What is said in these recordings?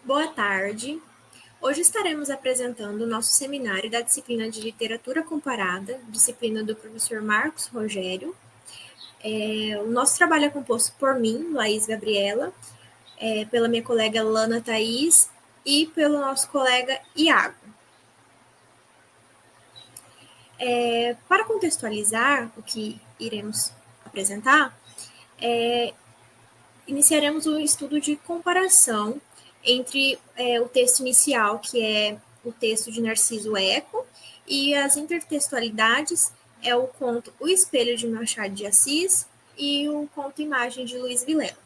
Boa tarde. Hoje estaremos apresentando o nosso seminário da disciplina de Literatura Comparada, disciplina do professor Marcos Rogério. O nosso trabalho é composto por mim, Laís Gabriela, pela minha colega Lana Thaís e pelo nosso colega Iago. Para contextualizar o que iremos apresentar, iniciaremos um estudo de comparação entre o texto inicial, que é o texto de Narciso Eco, e as intertextualidades é o conto O Espelho de Machado de Assis e o conto Imagem de Luiz Vilela.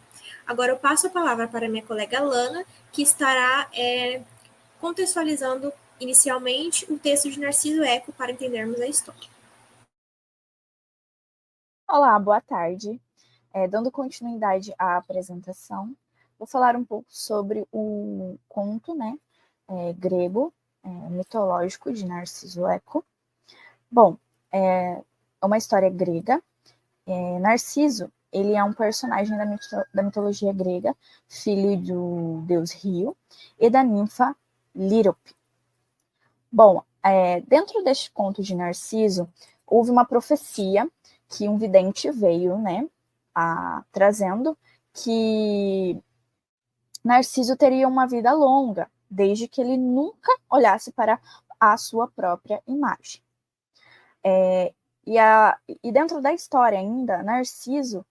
Agora eu passo a palavra para minha colega Lana, que estará contextualizando inicialmente o texto de Narciso Eco para entendermos a história. Olá, boa tarde. Dando continuidade à apresentação, vou falar um pouco sobre o conto, grego, mitológico de Narciso Eco. Bom, é uma história grega. Narciso, ele é um personagem da mitologia grega, filho do deus Rio e da ninfa Lírope. Bom, dentro deste conto de Narciso, houve uma profecia que um vidente veio, trazendo que Narciso teria uma vida longa, desde que ele nunca olhasse para a sua própria imagem. E dentro da história ainda, Narciso,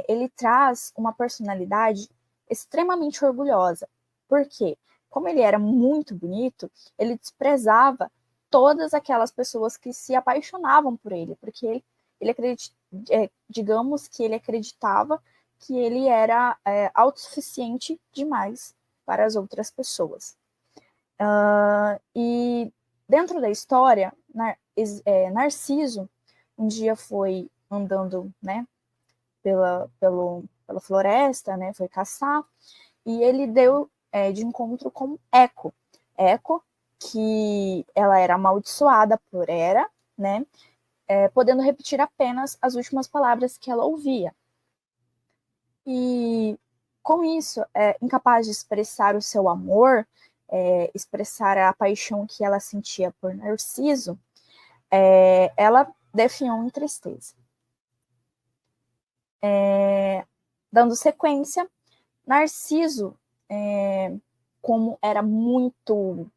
ele traz uma personalidade extremamente orgulhosa. Por quê? Como ele era muito bonito, ele desprezava todas aquelas pessoas que se apaixonavam por ele, porque digamos que ele acreditava que ele era autossuficiente demais para as outras pessoas. E dentro da história, Narciso um dia foi andando, pela floresta, foi caçar, e ele deu de encontro com Eco. Eco, que ela era amaldiçoada por Hera, podendo repetir apenas as últimas palavras que ela ouvia. E com isso, incapaz de expressar o seu amor, expressar a paixão que ela sentia por Narciso, ela definhou em tristeza. Dando sequência, Narciso, como era muito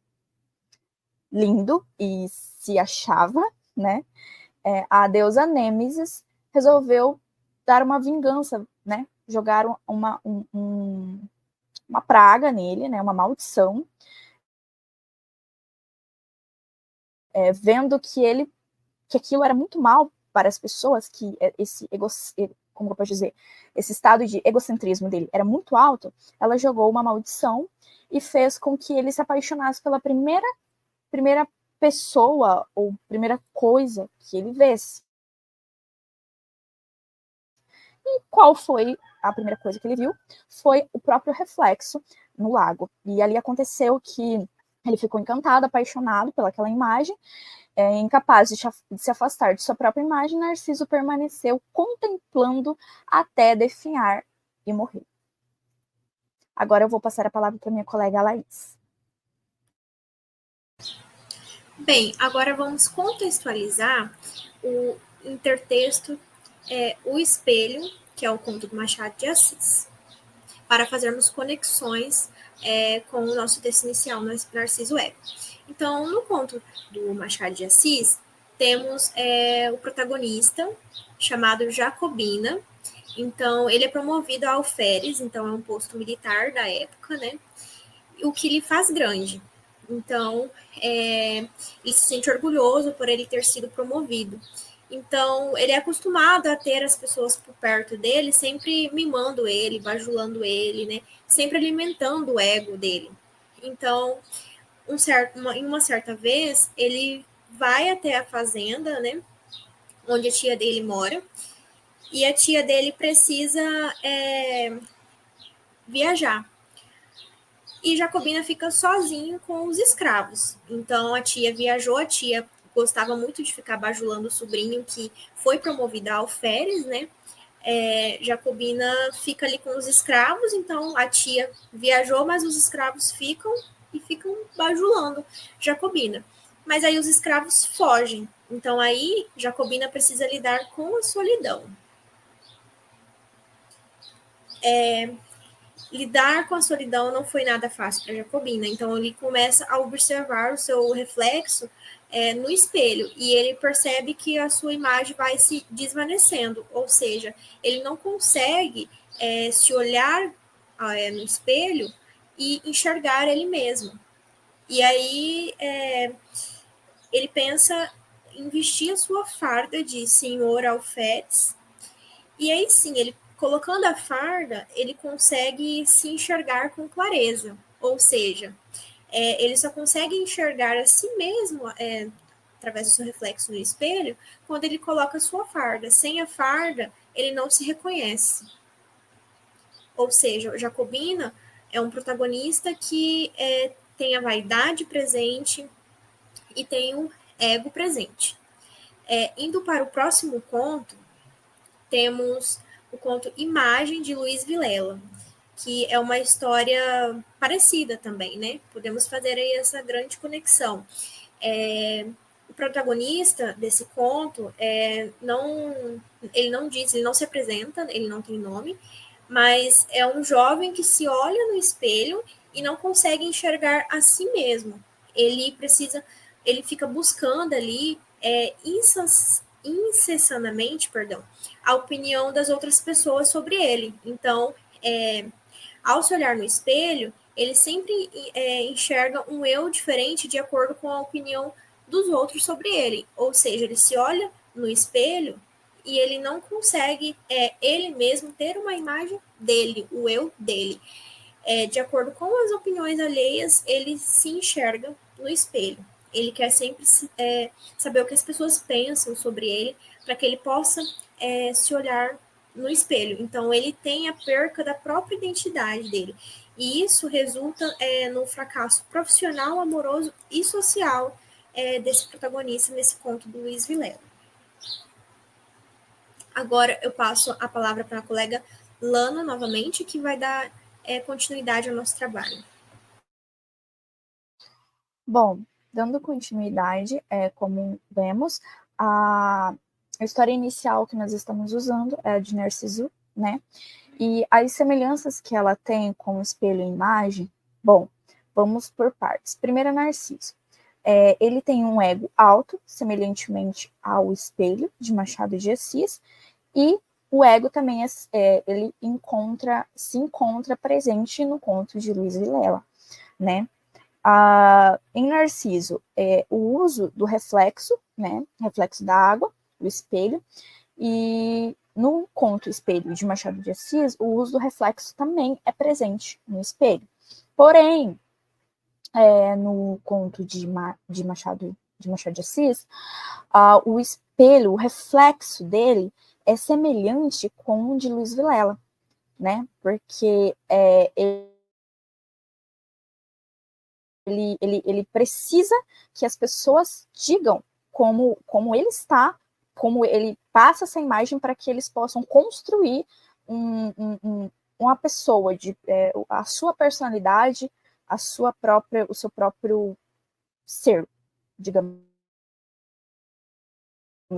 lindo e se achava, a deusa Nêmesis resolveu dar uma vingança, jogaram uma praga nele, uma maldição, vendo que aquilo era muito mal para as pessoas, que como eu posso dizer, esse estado de egocentrismo dele era muito alto. Ela jogou uma maldição e fez com que ele se apaixonasse pela primeira pessoa ou primeira coisa que ele visse. E qual foi a primeira coisa que ele viu? Foi o próprio reflexo no lago. E ali aconteceu que ele ficou encantado, apaixonado pelaquela imagem, incapaz de se afastar de sua própria imagem. Narciso permaneceu contemplando até definhar e morrer. Agora eu vou passar a palavra para minha colega Laís. Bem, agora vamos contextualizar o intertexto O Espelho, que é o conto do Machado de Assis, para fazermos conexões com o nosso texto inicial, Narciso Eco. Então, no conto do Machado de Assis, temos o protagonista, chamado Jacobina. Então, ele é promovido a alferes, então é um posto militar da época, o que lhe faz grande. Então, ele se sente orgulhoso por ele ter sido promovido. Então, ele é acostumado a ter as pessoas por perto dele, sempre mimando ele, bajulando ele, sempre alimentando o ego dele. Então, em uma certa vez, ele vai até a fazenda, onde a tia dele mora, e a tia dele precisa viajar. E Jacobina fica sozinho com os escravos. Então a tia viajou, a tia gostava muito de ficar bajulando o sobrinho que foi promovido a alferes, Jacobina fica ali com os escravos, então a tia viajou, mas os escravos ficam bajulando Jacobina. Mas aí os escravos fogem, então aí Jacobina precisa lidar com a solidão. Lidar com a solidão não foi nada fácil para Jacobina, então ele começa a observar o seu reflexo no espelho, e ele percebe que a sua imagem vai se desvanecendo, ou seja, ele não consegue se olhar no espelho e enxergar ele mesmo. E aí ele pensa em vestir a sua farda de senhor alfetes, e aí sim, ele colocando a farda, ele consegue se enxergar com clareza, ou seja, ele só consegue enxergar a si mesmo através do seu reflexo no espelho quando ele coloca a sua farda. Sem a farda, ele não se reconhece. Ou seja, o Jacobina é um protagonista que tem a vaidade presente e tem o ego presente. Indo para o próximo conto, temos o conto Imagem, de Luiz Vilela, que é uma história parecida também, né? Podemos fazer aí essa grande conexão. O protagonista desse conto ele não diz, ele não se apresenta, ele não tem nome, mas é um jovem que se olha no espelho e não consegue enxergar a si mesmo. Ele fica buscando ali incessantemente, a opinião das outras pessoas sobre ele. Então, ao se olhar no espelho, ele sempre enxerga um eu diferente de acordo com a opinião dos outros sobre ele. Ou seja, ele se olha no espelho e ele não consegue ele mesmo ter uma imagem dele, o eu dele. De acordo com as opiniões alheias, ele se enxerga no espelho. Ele quer sempre saber o que as pessoas pensam sobre ele, para que ele possa se olhar no espelho. Então, ele tem a perca da própria identidade dele. E isso resulta no fracasso profissional, amoroso e social desse protagonista nesse conto do Luiz Vilela. Agora eu passo a palavra para a colega Lana novamente, que vai dar continuidade ao nosso trabalho. Bom, dando continuidade, como vemos, a história inicial que nós estamos usando é a de Narciso, né? E as semelhanças que ela tem com o espelho e imagem, bom, vamos por partes. Primeiro, Narciso. Ele tem um ego alto, semelhantemente ao espelho de Machado de Assis, e o ego também ele se encontra presente no conto de Luiz Vilela, né? Em Narciso, o uso do reflexo, né? Reflexo da água, do espelho, e no conto Espelho de Machado de Assis, o uso do reflexo também é presente no espelho. Porém, no conto de Machado de Assis, o espelho, o reflexo dele é semelhante com o de Luiz Vilela, né? Porque ele precisa que as pessoas digam como ele está, como ele passa essa imagem para que eles possam construir uma pessoa, a sua personalidade, o seu próprio ser, digamos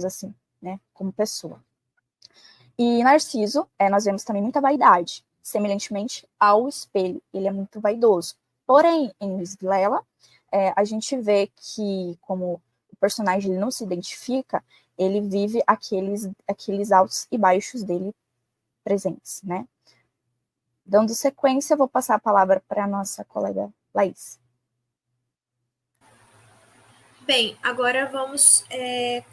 assim, né, como pessoa. E Narciso, nós vemos também muita vaidade, semelhantemente ao espelho, ele é muito vaidoso. Porém, em Luiz Vilela, a gente vê que, como o personagem ele não se identifica, ele vive aqueles altos e baixos dele presentes, né? Dando sequência, eu vou passar a palavra para a nossa colega Laís. Bem, agora vamos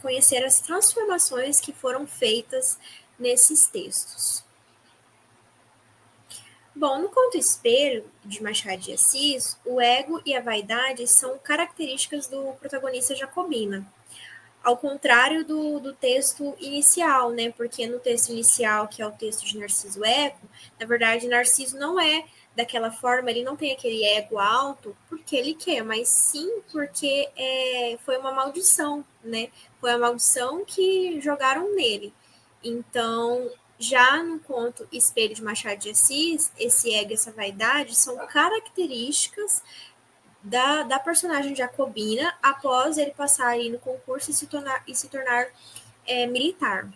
conhecer as transformações que foram feitas nesses textos. Bom, no conto Espelho, de Machado de Assis, o ego e a vaidade são características do protagonista Jacobina. Ao contrário do texto inicial, né? Porque no texto inicial, que é o texto de Narciso Eco, na verdade, Narciso não é daquela forma, ele não tem aquele ego alto porque ele quer, mas sim porque foi uma maldição, né? Foi a maldição que jogaram nele. Então, Já no conto Espelho de Machado de Assis, esse ego e essa vaidade são características da personagem Jacobina após ele passar aí no concurso e se tornar militar.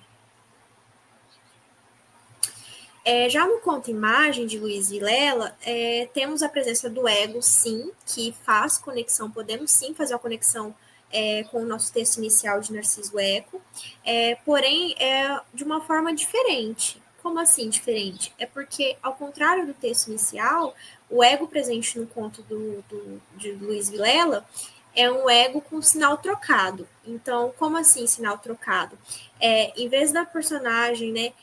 Já no conto Imagem, de Luiz Vilela, temos a presença do ego, sim, que faz conexão, podemos sim fazer a conexão com o nosso texto inicial de Narciso Eco, porém de uma forma diferente. Como assim diferente? É porque, ao contrário do texto inicial, o ego presente no conto de Luiz Vilela é um ego com sinal trocado. Então, como assim sinal trocado? Em vez da personagem, né,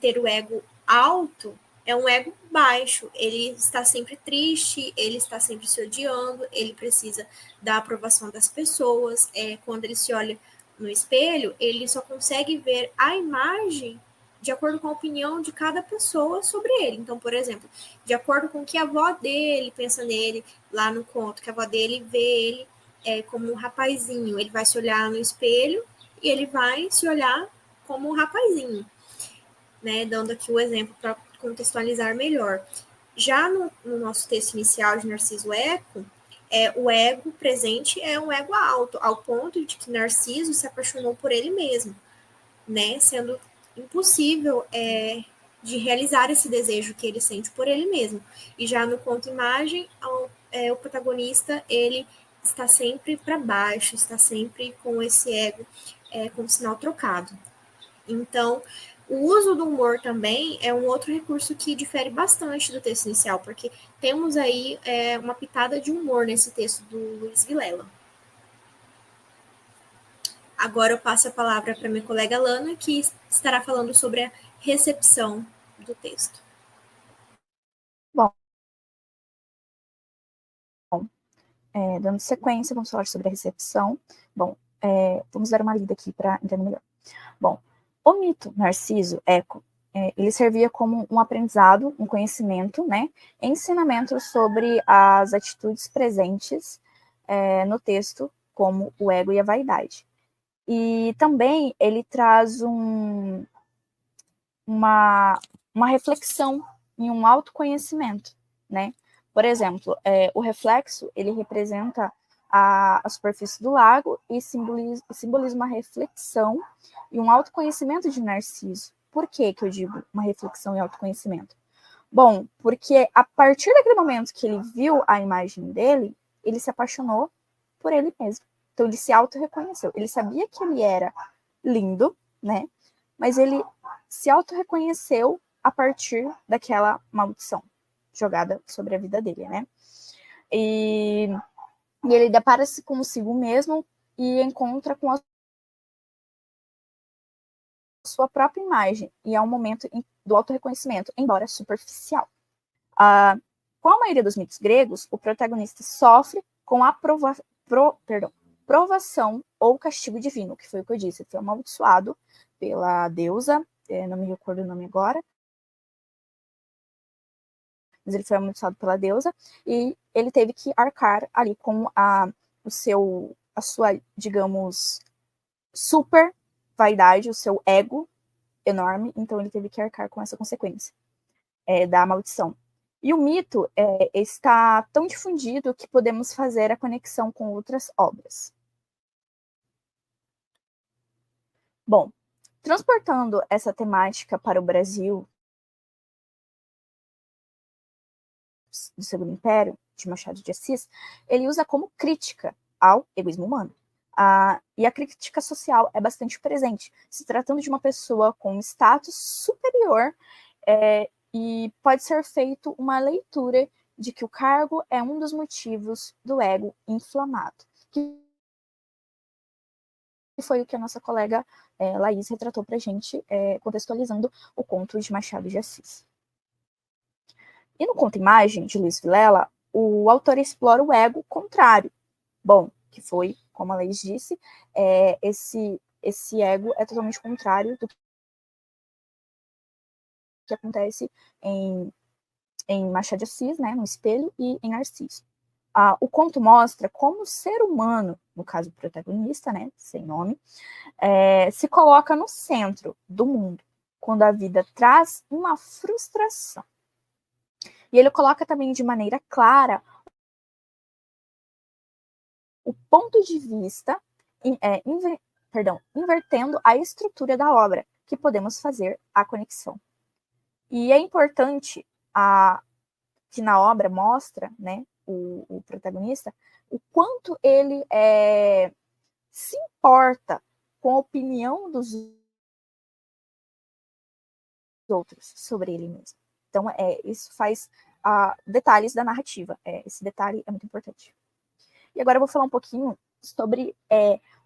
ter o ego alto, é um ego baixo. Ele está sempre triste, ele está sempre se odiando, ele precisa da aprovação das pessoas. Quando ele se olha no espelho, ele só consegue ver a imagem de acordo com a opinião de cada pessoa sobre ele. Então, por exemplo, de acordo com o que a avó dele pensa nele, lá no conto, que a avó dele vê ele como um rapazinho, ele vai se olhar no espelho e ele vai se olhar como um rapazinho, né? Dando aqui o exemplo para contextualizar melhor. Já no nosso texto inicial de Narciso Eco, o ego presente é um ego alto, ao ponto de que Narciso se apaixonou por ele mesmo, né? Sendo impossível de realizar esse desejo que ele sente por ele mesmo. E já no conto Imagem, o protagonista, ele está sempre para baixo, está sempre com esse ego com sinal trocado. Então, o uso do humor também é um outro recurso que difere bastante do texto inicial, porque temos aí uma pitada de humor nesse texto do Luiz Vilela. Agora eu passo a palavra para minha colega Lana, que estará falando sobre a recepção do texto. Bom, dando sequência, vamos falar sobre a recepção. Bom, vamos dar uma lida aqui para entender melhor. Bom, o mito Narciso Eco, ele servia como um aprendizado, um conhecimento, né, ensinamento sobre as atitudes presentes no texto, como o ego e a vaidade. E também ele traz uma reflexão e um autoconhecimento, né? Por exemplo, o reflexo, ele representa a superfície do lago e simboliza uma reflexão e um autoconhecimento de Narciso. Por que eu digo uma reflexão e autoconhecimento? Bom, porque a partir daquele momento que ele viu a imagem dele, ele se apaixonou por ele mesmo. Então ele se auto-reconheceu. Ele sabia que ele era lindo, né? Mas ele se auto-reconheceu a partir daquela maldição jogada sobre a vida dele, né? E ele depara-se consigo mesmo e encontra com a sua própria imagem. E é um momento do auto-reconhecimento, embora superficial. Com a maioria dos mitos gregos, o protagonista sofre com a provação ou castigo divino, que foi o que eu disse. Ele foi amaldiçoado pela deusa, não me recordo o nome agora, mas ele foi amaldiçoado pela deusa, e ele teve que arcar ali com a sua, digamos, super vaidade, o seu ego enorme, então ele teve que arcar com essa consequência da maldição. E o mito está tão difundido que podemos fazer a conexão com outras obras. Bom, transportando essa temática para o Brasil do Segundo Império, de Machado de Assis, ele usa como crítica ao egoísmo humano. E a crítica social é bastante presente, se tratando de uma pessoa com status superior, e pode ser feito uma leitura de que o cargo é um dos motivos do ego inflamado, que foi o que a nossa colega Laís retratou para a gente, contextualizando o conto de Machado de Assis. E no conto Imagem, de Luiz Vilela, o autor explora o ego contrário. Bom, que foi, como a Laís disse, esse ego é totalmente contrário do que acontece em Machado de Assis, né, no Espelho, e em Narciso. O conto mostra como o ser humano, no caso o protagonista, né, sem nome, se coloca no centro do mundo, quando a vida traz uma frustração. E ele coloca também de maneira clara o ponto de vista, invertendo a estrutura da obra, que podemos fazer a conexão. E é importante que na obra mostra, né, o protagonista, o quanto ele se importa com a opinião dos outros sobre ele mesmo. Então, isso faz detalhes da narrativa. Esse detalhe é muito importante. E agora eu vou falar um pouquinho sobre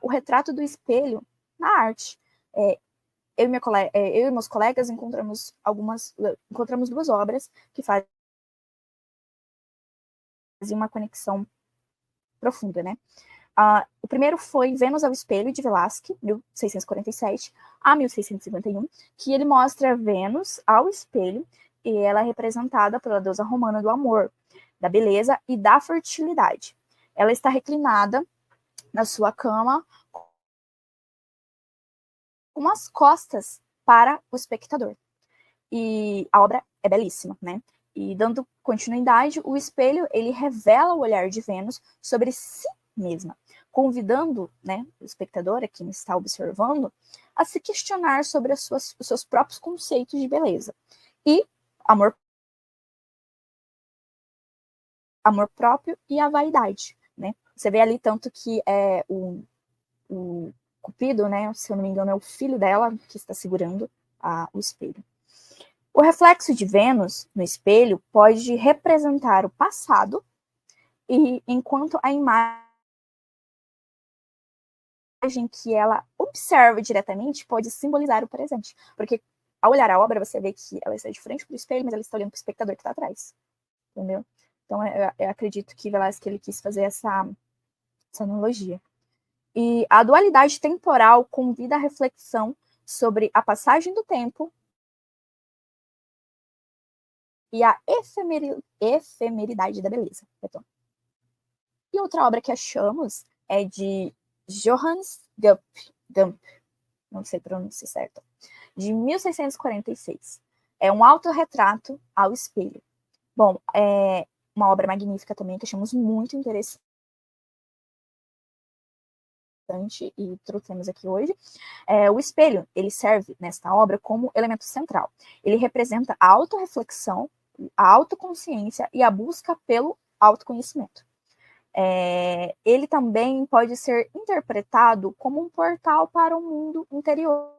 o retrato do espelho na arte. Eu e meus colegas encontramos duas obras que fazem uma conexão profunda, né? O primeiro foi Vênus ao Espelho, de Velázquez, 1647 a 1651, que ele mostra Vênus ao espelho, e ela é representada pela deusa romana do amor, da beleza e da fertilidade. Ela está reclinada na sua cama, com as costas para o espectador. E a obra é belíssima, né? E dando continuidade, o espelho, ele revela o olhar de Vênus sobre si mesma, convidando, né, o espectador, a quem está observando, a se questionar sobre os seus próprios conceitos de beleza. E amor próprio e a vaidade, né? Você vê ali tanto que o Cupido, né, se eu não me engano, é o filho dela que está segurando o espelho. O reflexo de Vênus no espelho pode representar o passado, e enquanto a imagem que ela observa diretamente pode simbolizar o presente. Porque ao olhar a obra, você vê que ela está de frente para o espelho, mas ela está olhando para o espectador que está atrás. Entendeu? Então, eu acredito que Velázquez ele quis fazer essa analogia. E a dualidade temporal convida a reflexão sobre a passagem do tempo e a efemeridade da beleza. E outra obra que achamos é de Johannes Gump, não sei a pronúncia certa, de 1646. É um autorretrato ao espelho. Bom, é uma obra magnífica também, que achamos muito interessante e trouxemos aqui hoje. O espelho, ele serve nesta obra como elemento central. Ele representa a autorreflexão, a autoconsciência e a busca pelo autoconhecimento. Ele também pode ser interpretado como um portal para o mundo interior,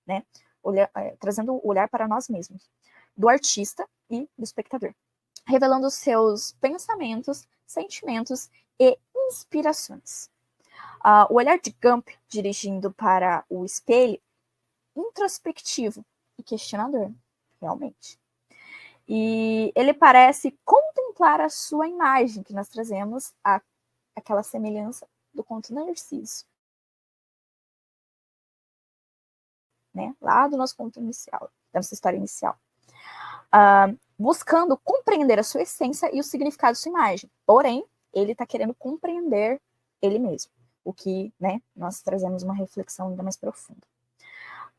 né? Trazendo o olhar para nós mesmos, do artista e do espectador, revelando seus pensamentos, sentimentos e inspirações. O olhar de Gump dirigindo para o espelho, introspectivo e questionador, realmente. E ele parece contemplar a sua imagem, que nós trazemos aquela semelhança do conto Narciso, né? Lá do nosso conto inicial, da nossa história inicial. Buscando compreender a sua essência e o significado de sua imagem. Porém, ele está querendo compreender ele mesmo, o que, né, nós trazemos uma reflexão ainda mais profunda.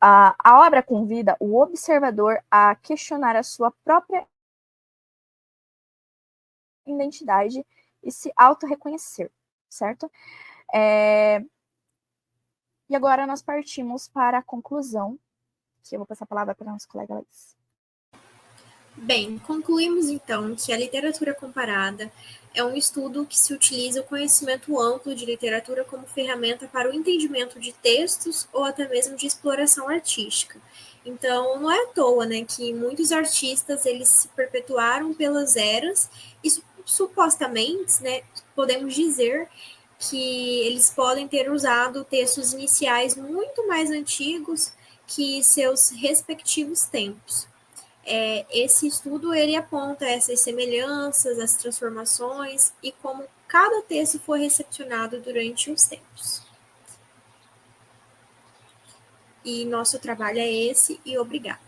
A obra convida o observador a questionar a sua própria identidade e se auto-reconhecer, certo? E agora nós partimos para a conclusão, que eu vou passar a palavra para a nossa colega Laís. Bem, concluímos então que a literatura comparada é um estudo que se utiliza o conhecimento amplo de literatura como ferramenta para o entendimento de textos ou até mesmo de exploração artística. Então, não é à toa, né, que muitos artistas eles se perpetuaram pelas eras e supostamente, né, podemos dizer que eles podem ter usado textos iniciais muito mais antigos que seus respectivos tempos. Esse estudo ele aponta essas semelhanças, as transformações e como cada texto foi recepcionado durante os tempos. E nosso trabalho é esse, e obrigada.